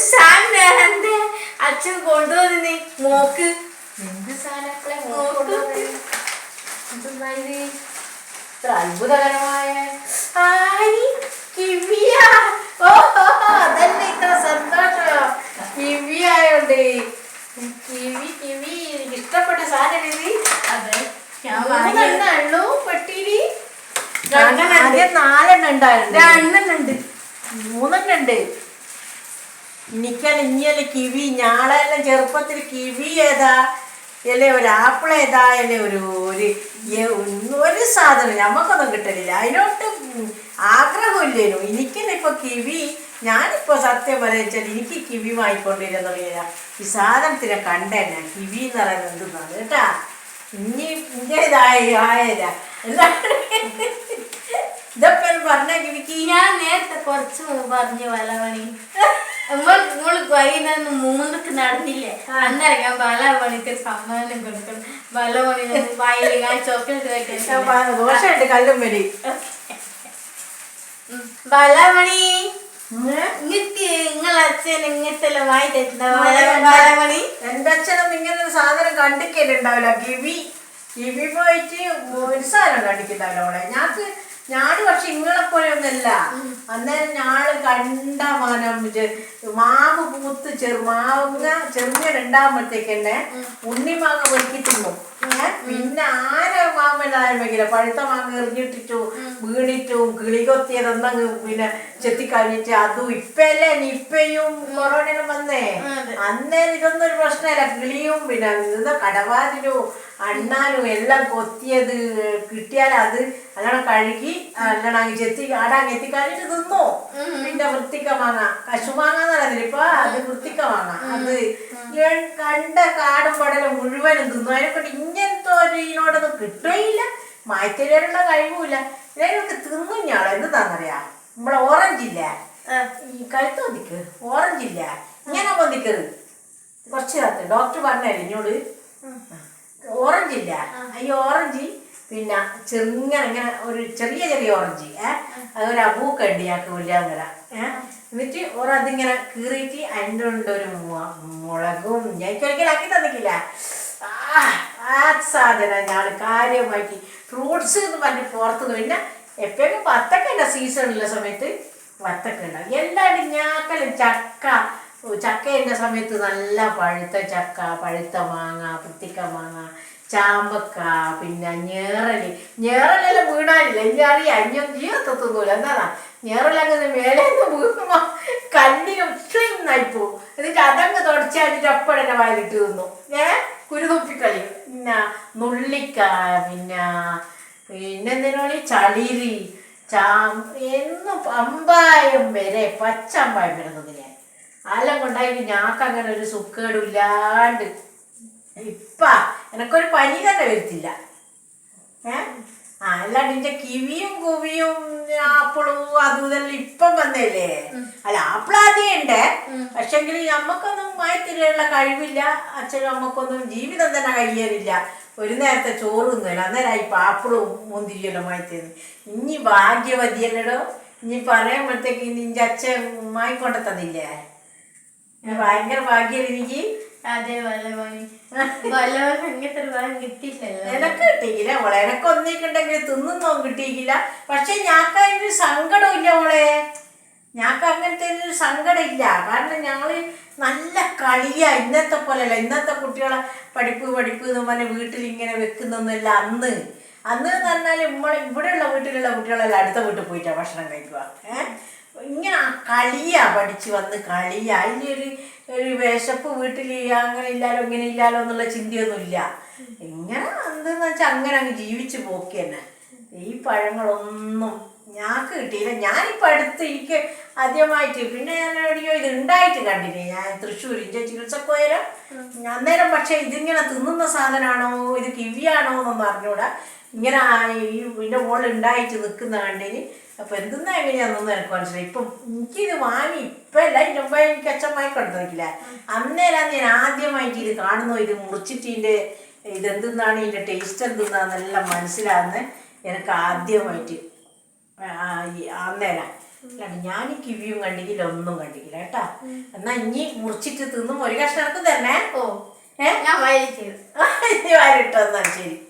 സാധനം എന്റെ അച്ഛൻ കൊണ്ടുവന്നു മോക്ക്. എന്ത് സാധനങ്ങളെ മോക്ക് എന്തെന്നായത് ഇത്ര അത്ഭുതകരമായ കിവിയാ. ഓ അതന്നെ ഇത്ര സന്തോഷം. കിവിയായോണ്ട് കിവി കിവി എനിക്ക് ഇഷ്ടപ്പെട്ട സാധനം ഇത്. അതെ മൂന്നെണ്ണുള്ളൂ പെട്ടിയില്. ആദ്യം 4 ഉണ്ടായിരുന്നു, 2 ഉണ്ട്, 3 ഉണ്ട്. എനിക്കല്ല ഇനിയല്ലേ കിവി. ഞാളെല്ലാം ചെറുപ്പത്തിൽ കിവി ഏതാ അല്ലേ ഒരു ആപ്പിൾ ഏതാ അല്ലേ ഒരു സാധനം നമുക്കൊന്നും കിട്ടലില്ല. അതിനോട്ട് ആഗ്രഹമില്ലേനു. എനിക്കല്ലേ ഇപ്പൊ കിവി. ഞാനിപ്പോ സത്യം പറയാച്ചാൽ എനിക്ക് കിവി വാങ്ങിക്കൊണ്ടിരുന്ന തുടങ്ങിയ ഈ സാധനത്തിനെ കണ്ടന്നെ കിവി എന്ന് പറയുന്നത് എന്തെന്നാണ് കേട്ടാ. ഇനി ഇതായല്ല ഇതൊക്കെ പറഞ്ഞ കിവിക്ക്. ഞാൻ നേരത്തെ കുറച്ച് പറഞ്ഞു വലമണി. നമ്മള് വൈകുന്നേരം 3 നടന്നില്ലേ, അന്നേരം ഞാൻ വലമണിക്ക് സമ്മാനം കൊടുക്കണം. വലമണി വായിൽ ഞാൻ ചോക്ലേറ്റ് കഴിക്കാൻ ദോഷമുണ്ട് കല്ലും വരി. വലമണി ഇങ്ങക്ക് നിങ്ങളെ അച്ഛൻ ഇങ്ങനത്തെ വായി തരുന്ന വലമണി. എന്റെ അച്ഛനൊന്നും ഇങ്ങനെ ഒരു സാധനം കണ്ടിക്കലുണ്ടാവില്ല. കിവി കിവി പോയിട്ട് ഒരു സാധനം കണ്ടിക്കുന്നുണ്ടാവില്ല അവളെ. ഞാന് പക്ഷെ ഇങ്ങളെപ്പോലെ ഒന്നല്ല. അന്നേരം ഞാള് കണ്ട മാവ് പൂത്ത് മാങ്ങ ചെറുങ്ങനെ ഉണ്ടാകുമ്പോഴത്തേക്കന്നെ ഉണ്ണിമാങ്ങ വെക്കി തിന്നും. പിന്നെ മാമനായ പഴുത്ത മാങ്ങ എറിഞ്ഞിട്ടിട്ടു വീണിട്ടും കിളി കൊത്തിയതൊന്നങ്ങ് പിന്നെ ചെത്തിക്കഴിഞ്ഞിട്ട് അതും ഇപ്പല്ലേ നിപ്പയും കൊറോണയും വന്നേ. അന്നേരം ഇതൊന്നും ഒരു പ്രശ്നമല്ല. കിളിയും പിന്നെ കടവാതിലും അണ്ണാനും എല്ലാം കൊത്തിയത് കിട്ടിയാൽ അത് നല്ലോണം കഴുകി നല്ലോണം ആടാങ്ങി എത്തിക്കഴിഞ്ഞിട്ട് തിന്നു. പിന്നെ വൃത്തിക്ക മാങ്ങ കശുമാങ്ങ എന്ന് പറയുന്നില്ല ഇപ്പൊ, അത് വൃത്തിക്ക മാങ്ങ. അത് കണ്ട കാടും പടലും മുഴുവനും തിന്നു. അതിനെക്കൊണ്ട് ഇങ്ങനത്തെ ഇതിനോടൊന്നും കിട്ടുകയില്ല. മാറ്റിലുള്ള കഴിവില്ല. ഇതിനൊക്കെ തിന്നു ഞാളെ. എന്താന്നറിയാ, നമ്മളെ ഓറഞ്ചില്ല ഈ കഴുത്ത് പൊന്തിക്ക്, ഓറഞ്ചില്ല ഇങ്ങനെ പൊന്തിക്കത് കുറച്ച് കാലത്ത് ഡോക്ടർ പറഞ്ഞല്ലേ എന്നോട്. ഓറഞ്ചില്ല ഈ ഓറഞ്ച് പിന്നെ ചെറുങ്ങനെ ഇങ്ങനെ ഒരു ചെറിയ ഓറഞ്ച് അതൊരു അബൂക്കുണ്ട് ഞങ്ങൾക്ക് വല്യാങ്കര. എന്നിട്ട് അതിങ്ങനെ കീറിയിട്ട് അതിൻ്റെ ഉണ്ടൊരു മുളകും ഞാൻ ഒരിക്കലാക്കി തന്നിക്കില്ല. ആ സാധനം ഞാൻ കാര്യമായിട്ട് ഫ്രൂട്ട്സ് എന്ന് പറഞ്ഞ് പുറത്തുനിന്ന് പിന്നെ എപ്പോഴും വത്തക്കല്ല സീസണുള്ള സമയത്ത് വത്തക്ക ഉണ്ടാവും. എല്ലാവരും ഞാക്കലും ചക്കയുടെ സമയത്ത് നല്ല പഴുത്ത ചക്ക, പഴുത്ത മാങ്ങ, പുത്തിക്ക മാങ്ങ, ചാമ്പക്ക, പിന്നെ ഞേറലെല്ലാം വീണാനില്ല. എനിക്കറിയാം അഞ്ഞും ജീവിതത്തെ തിന്നൂല. എന്താ ഞേറലങ്ങനെ മേലേന്ന് വീണുമ്പോ കണ്ണിന് ഉഷ്ണായിപ്പോ. എന്നിട്ട് അതങ്ങ് തുടച്ചാടിട്ട് അപ്പഴന്നെ വായിലിട്ട് തിന്നു. കുരുതൊപ്പിക്കളി. പിന്നെ നുള്ളിക്ക, പിന്നെന്തിനോളി ചളിരി എന്നും അമ്പായം വരെ പച്ച അമ്പായം വരുന്നത് ഞാൻ അതെല്ലാം കൊണ്ടായിട്ട് ഞാക്കങ്ങനെ ഒരു സുക്കേടും ഇല്ലാണ്ട് ഇപ്പ എനക്കൊരു പനി തന്നെ വരുത്തില്ല. അല്ലാണ്ട് ഇന്റെ കിവിയും കുവിയും ആപ്പിളും അതും ഇതെല്ലാം ഇപ്പം വന്നല്ലേ. അല്ല ആപ്പിൾ ആദ്യം ഉണ്ട്, പക്ഷെങ്കിൽ നമ്മക്കൊന്നും മയത്തിലുള്ള കഴിവില്ല. അച്ഛനും അമ്മക്കൊന്നും ജീവിതം തന്നെ കഴിയാനില്ല. ഒരു നേരത്തെ ചോറ് തിന്നില്ല. അന്നേരം ഇപ്പം ആപ്പിളും മുന്തിരിയല്ലോ മയത്തിന്ന്. ഇനി ഭാഗ്യവതിയല്ലടോ. ഇനി പറയുമ്പോഴത്തേക്ക് നിന്റെ അച്ഛൻ മായിക്കൊണ്ട തന്നില്ലേ. ഭയങ്കര ഭാഗ്യല്ലേ എനിക്ക്. അതെ വലമണി കിട്ടിയില്ലല്ലോ. എനക്ക് കിട്ടിയില്ല മോളെ. എനക്കൊന്നിക്കുണ്ടെങ്കിൽ തിന്നൊന്നും കിട്ടിയില്ല. പക്ഷെ ഞാക്ക് അതിനൊരു സങ്കടം ഇല്ല മോളെ. ഞാക്ക് അങ്ങനത്തെ ഒരു സങ്കടം ഇല്ല. കാരണം ഞങ്ങള് നല്ല കളിയാ. ഇന്നത്തെ പോലെയല്ല. ഇന്നത്തെ കുട്ടികളെ പഠിപ്പ് എന്ന് പറഞ്ഞ വീട്ടിൽ ഇങ്ങനെ വെക്കുന്നൊന്നുമില്ല. അന്ന് എന്ന് പറഞ്ഞാൽ ഇവിടെയുള്ള വീട്ടിലുള്ള കുട്ടികളെല്ലാം അടുത്ത വീട്ടിൽ പോയിട്ടാ ഭക്ഷണം കഴിക്കുക. ഇങ്ങനെ കളിയാ പഠിച്ചു വന്ന് കളിയാ. അതിൻ്റെ ഒരു വിശപ്പ് വീട്ടിൽ അങ്ങനെ ഇല്ലാലോ ഇങ്ങനെ ഇല്ലാലോ എന്നുള്ള ചിന്തയൊന്നുമില്ല. ഇങ്ങനെ എന്തെന്ന് വെച്ചാൽ അങ്ങനെ അങ്ങ് ജീവിച്ചു പോക്കി തന്നെ. ഈ പഴങ്ങളൊന്നും ഞാക്ക് കിട്ടിയില്ല. ഞാനിപ്പോൾ അടുത്ത് എനിക്ക് ആദ്യമായിട്ട് പിന്നെ ഞാൻ എവിടെയോ ഇത് ഉണ്ടായിട്ട് കണ്ടില്ലേ. ഞാൻ തൃശ്ശൂർ ഇന്റെ ചികിത്സക്ക് പോയാലും അന്നേരം. പക്ഷെ ഇതിങ്ങനെ തിന്നുന്ന സാധനമാണോ ഇത് കിവിയാണോ എന്നൊന്നും അറിഞ്ഞൂടാ. ഇങ്ങനെ ഇതിൻ്റെ മുകളിൽ ഉണ്ടായിട്ട് നിൽക്കുന്ന കണ്ടിന്. അപ്പം എന്തെന്നാ എങ്ങനെയാണെന്നൊന്നും എനിക്ക് മനസ്സിലായി. ഇപ്പം എനിക്കിത് വാങ്ങി ഇപ്പം അല്ല, ഇതിൻ്റെ മുമ്പ് എനിക്ക് അച്ഛൻ വാങ്ങിക്കൊണ്ട് നിൽക്കില്ല. അന്നേരം ഞാൻ ആദ്യമായിട്ട് ഇത് കാണുന്നു. ഇത് മുറിച്ചിട്ട് ഇതിൻ്റെ ഇതെന്തെന്നാണ് ഇതിൻ്റെ ടേസ്റ്റ് എന്തെന്നാന്നെല്ലാം മനസ്സിലാകുന്നത് എനിക്ക് ആദ്യമായിട്ട് അന്നേരം. അല്ലാണ്ട് ഞാൻ കിവിയും കണ്ടിക്കില്ല, ഒന്നും കണ്ടിക്കില്ല കേട്ടാ. എന്നാ ഇനി മുറിച്ചിട്ട് തിന്നും ഒരു കഷ്ണം തന്നെ. ഓ ഏഹ് ഞാൻ വയലിച്ചത് ഇനി വാരിട്ടോ. എന്നാ ശരി.